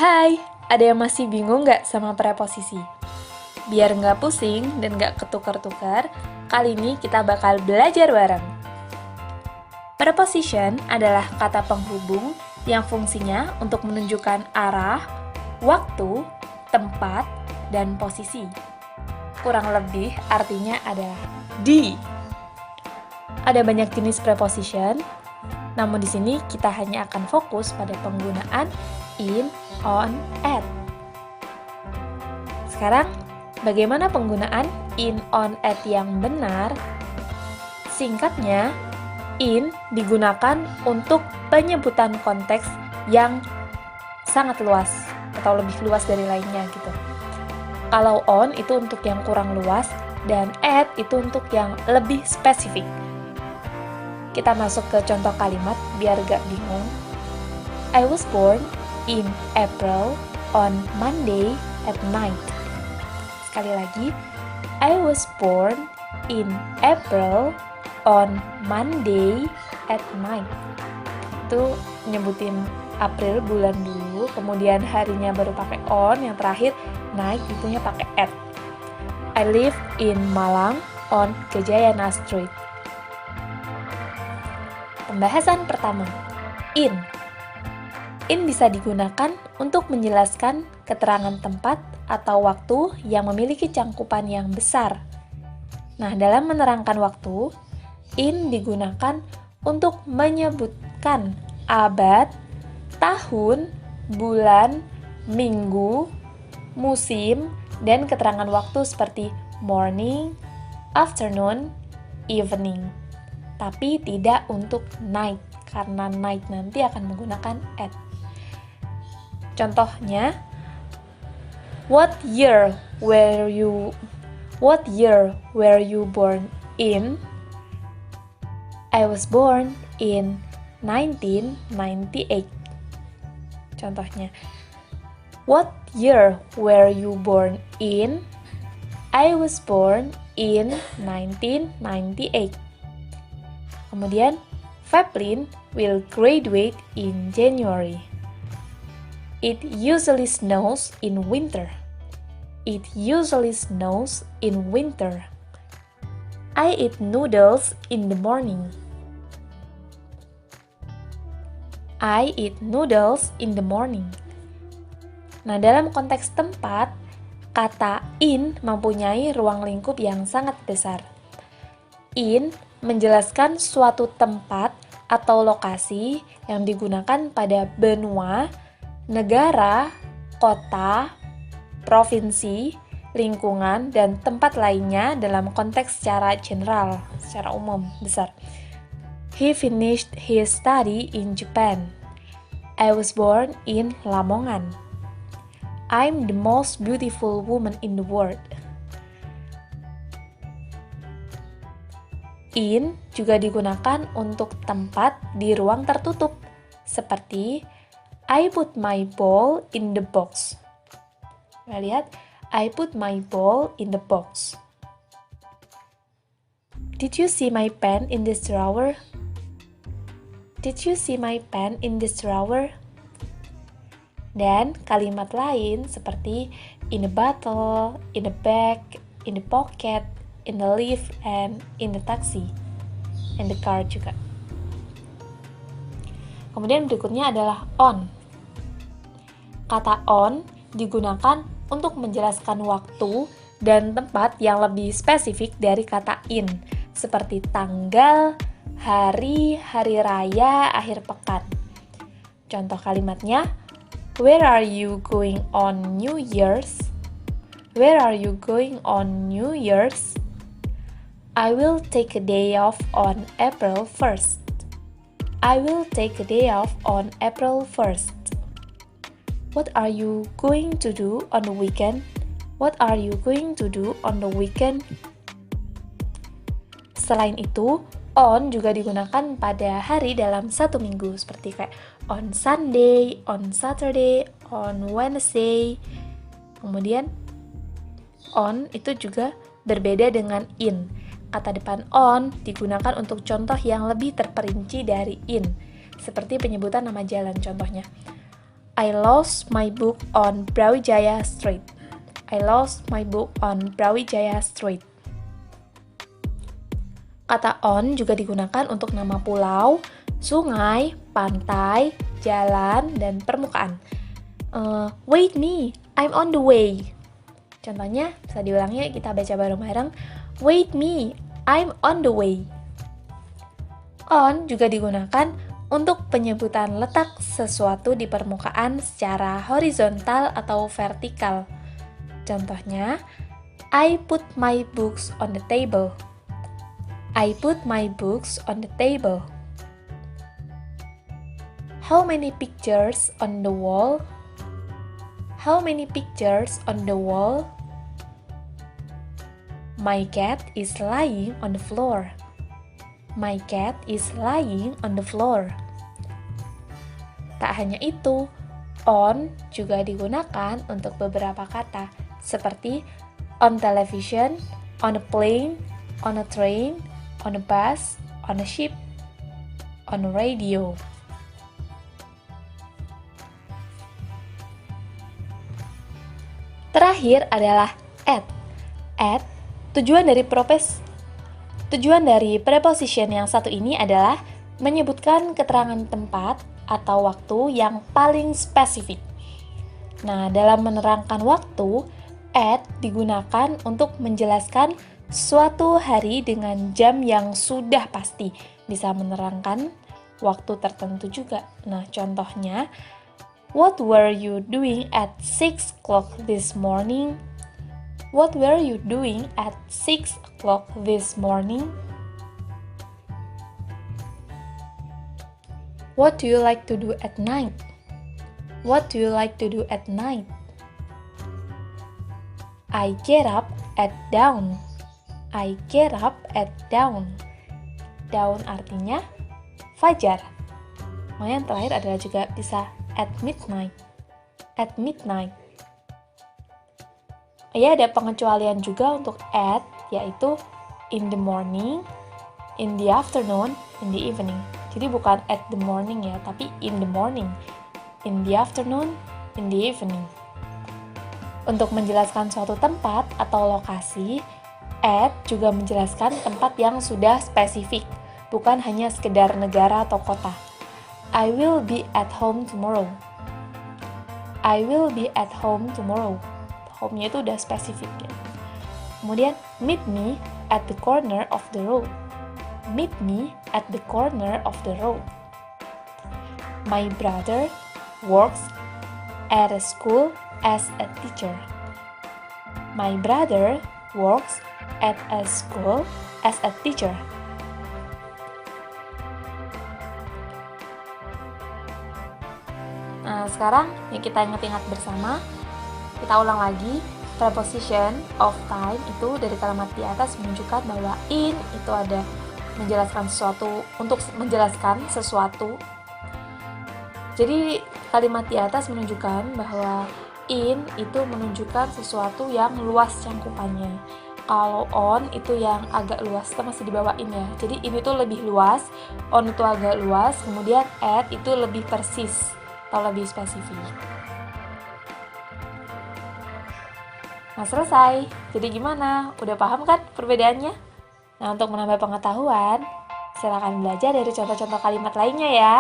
Hai, ada yang masih bingung nggak sama preposisi? Biar nggak pusing dan nggak ketukar-tukar, kali ini kita bakal belajar bareng. Preposition adalah kata penghubung yang fungsinya untuk menunjukkan arah, waktu, tempat, dan posisi. Kurang lebih artinya adalah di. Ada banyak jenis preposition, namun di sini kita hanya akan fokus pada penggunaan in, on, at. Sekarang, bagaimana penggunaan in, on, at yang benar? Singkatnya, in digunakan untuk penyebutan konteks yang sangat luas atau lebih luas dari lainnya gitu. Kalau on itu untuk yang kurang luas dan at itu untuk yang lebih spesifik. Kita masuk ke contoh kalimat biar gak bingung. I was born in April on Monday at night. Sekali lagi, I was born in April on Monday at night. Itu nyebutin April bulan dulu, kemudian harinya baru pakai on, yang terakhir night itunya pakai at. I live in Malang on Gajayana Street. Pembahasan pertama, in. In bisa digunakan untuk menjelaskan keterangan tempat atau waktu yang memiliki cangkupan yang besar. Nah, dalam menerangkan waktu, in digunakan untuk menyebutkan abad, tahun, bulan, minggu, musim, dan keterangan waktu seperti morning, afternoon, evening. Tapi tidak untuk night, karena night nanti akan menggunakan at. Contohnya, what year were you born in? I was born in 1998. Contohnya, what year were you born in? I was born in 1998. Kemudian, Fablin will graduate in January. It usually snows in winter. It usually snows in winter. I eat noodles in the morning. I eat noodles in the morning. Nah, dalam konteks tempat, kata in mempunyai ruang lingkup yang sangat besar. In menjelaskan suatu tempat atau lokasi yang digunakan pada benua, negara, kota, provinsi, lingkungan, dan tempat lainnya dalam konteks secara general, secara umum, besar. He finished his study in Japan. I was born in Lamongan. I'm the most beautiful woman in the world. In juga digunakan untuk tempat di ruang tertutup, seperti I put my ball in the box. Nah, lihat, I put my ball in the box. Did you see my pen in this drawer? Did you see my pen in this drawer? Dan kalimat lain seperti in the bottle, in the bag, in the pocket, in the lift, and in the taxi, in the car juga. Kemudian berikutnya adalah on. Kata on digunakan untuk menjelaskan waktu dan tempat yang lebih spesifik dari kata in, seperti tanggal, hari, hari raya, akhir pekan. Contoh kalimatnya, where are you going on New Year's? Where are you going on New Year's? I will take a day off on April 1st. I will take a day off on April 1st. What are you going to do on the weekend? What are you going to do on the weekend? Selain itu, on juga digunakan pada hari dalam satu minggu, seperti kayak on Sunday, on Saturday, on Wednesday. Kemudian, on itu juga berbeda dengan in. Kata depan on digunakan untuk contoh yang lebih terperinci dari in, seperti penyebutan nama jalan contohnya. I lost my book on Brawijaya Street. I lost my book on Brawijaya Street. Kata on juga digunakan untuk nama pulau, sungai, pantai, jalan, dan permukaan. Wait me, I'm on the way. Contohnya, bisa diulangi, kita baca bareng-bareng. Wait me, I'm on the way. On juga digunakan untuk penyebutan letak sesuatu di permukaan secara horizontal atau vertikal. Contohnya, I put my books on the table. I put my books on the table. How many pictures on the wall? How many pictures on the wall? My cat is lying on the floor. My cat is lying on the floor. Tak hanya itu, on juga digunakan untuk beberapa kata, seperti on television, on a plane, on a train, on a bus, on a ship, on a radio. Terakhir adalah at. At, tujuan dari preposition yang satu ini adalah menyebutkan keterangan tempat atau waktu yang paling spesifik. Nah, dalam menerangkan waktu, at digunakan untuk menjelaskan suatu hari dengan jam yang sudah pasti. Bisa menerangkan waktu tertentu juga. Nah, contohnya, what were you doing at 6 o'clock this morning? What were you doing at 6 o'clock this morning? What do you like to do at night? What do you like to do at night? I get up at dawn. I get up at dawn. Dawn artinya fajar. Yang terakhir adalah juga bisa at midnight. At midnight. Ya, ada pengecualian juga untuk at, yaitu in the morning, in the afternoon, in the evening. Jadi bukan at the morning ya, tapi in the morning, in the afternoon, in the evening. Untuk menjelaskan suatu tempat atau lokasi, at juga menjelaskan tempat yang sudah spesifik, bukan hanya sekedar negara atau kota. I will be at home tomorrow. I will be at home tomorrow. Home-nya itu udah spesifik ya. Kemudian, meet me at the corner of the road. Meet me at the corner of the road. My brother works at a school as a teacher. My brother works at a school as a teacher. Nah, sekarang yang kita ingat-ingat bersama, kita ulang lagi, preposition of time itu dari kalimat di atas menunjukkan bahwa in itu ada menjelaskan sesuatu, untuk menjelaskan sesuatu. Jadi kalimat di atas menunjukkan bahwa in itu menunjukkan sesuatu yang luas cangkupannya. Kalau on itu yang agak luas, kita masih di bawah in ya. Jadi in itu lebih luas, on itu agak luas, kemudian at itu lebih persis atau lebih spesifik. Nah, selesai. Jadi gimana? Udah paham kan perbedaannya? Nah, untuk menambah pengetahuan, silakan belajar dari contoh-contoh kalimat lainnya ya.